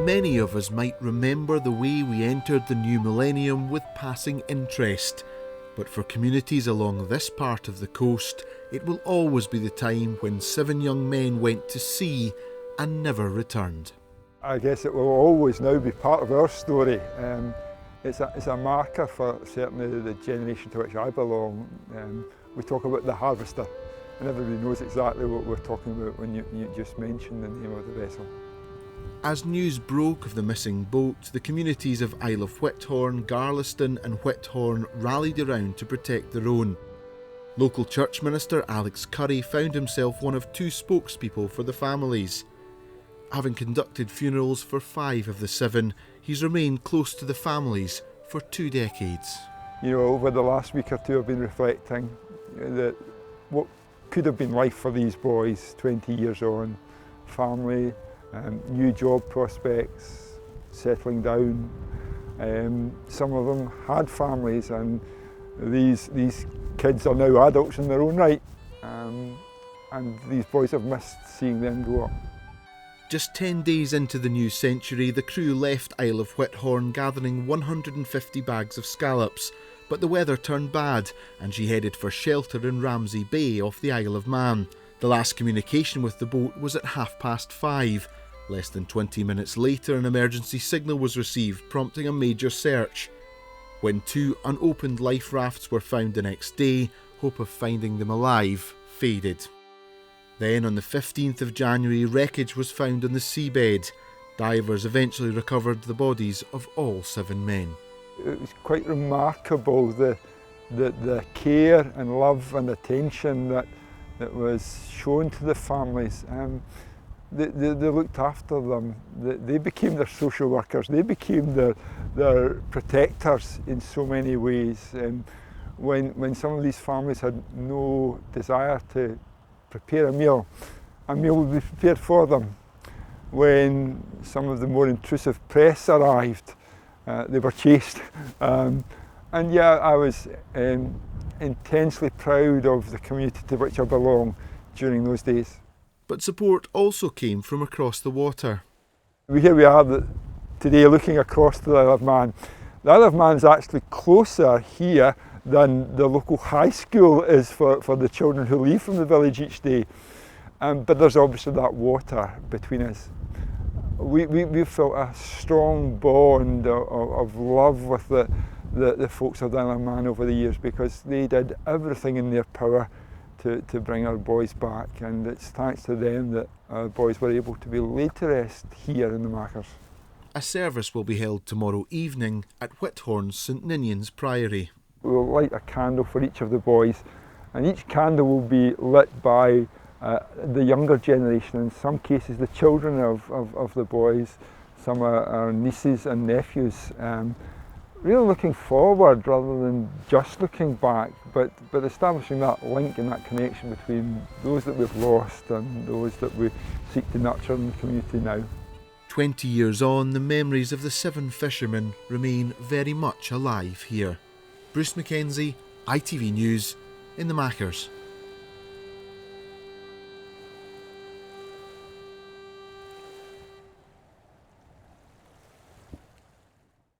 Many of us might remember the way we entered the new millennium with passing interest, but for communities along this part of the coast, it will always be the time when 7 young men went to sea and never returned. I guess it will always now be part of our story. It's a marker for certainly the generation to which I belong. We talk about the Harvester, and everybody knows exactly what we're talking about when you just mentioned the name of the vessel. As news broke of the missing boat, the communities of Isle of Whithorn, Garlaston and Whithorn rallied around to protect their own. Local church minister Alex Curry found himself one of 2 spokespeople for the families. Having conducted funerals for 5 of the 7, he's remained close to the families for 2 decades. You know, over the last week or 2 I've been reflecting that what could have been life for these boys 20 years on, family, new job prospects, settling down. Some of them had families, and these kids are now adults in their own right, and these boys have missed seeing them grow up. Just 10 days into the new century, the crew left Isle of Whithorn gathering 150 bags of scallops, but the weather turned bad and she headed for shelter in Ramsay Bay off the Isle of Man. The last communication with the boat was at 5:30. Less than 20 minutes later, an emergency signal was received, prompting a major search. When 2 unopened life rafts were found the next day, hope of finding them alive faded. Then on the 15th of January, wreckage was found on the seabed. Divers eventually recovered the bodies of all 7 men. It was quite remarkable the care and love and attention that was shown to the families. They looked after them. They became their social workers. They became their protectors in so many ways. When some of these families had no desire to prepare a meal would be prepared for them. When some of the more intrusive press arrived, they were chased. And yeah, I was intensely proud of the community to which I belong during those days. But support also came from across the water. Here we are today looking across to the Isle of Man. The Isle of Man is actually closer here than the local high school is for the children who leave from the village each day. But there's obviously that water between us. We felt a strong bond of love with the folks of the Isle of Man over the years, because they did everything in their power to bring our boys back, and it's thanks to them that our boys were able to be laid to rest here in the Machars. A service will be held tomorrow evening at Whithorn's St Ninian's Priory. We will light a candle for each of the boys, and each candle will be lit by the younger generation, in some cases the children of the boys. Some are our nieces and nephews. Really looking forward rather than just looking back, but establishing that link and that connection between those that we've lost and those that we seek to nurture in the community now. 20 years on, the memories of the 7 fishermen remain very much alive here. Bruce Mackenzie, ITV News, in the Machars.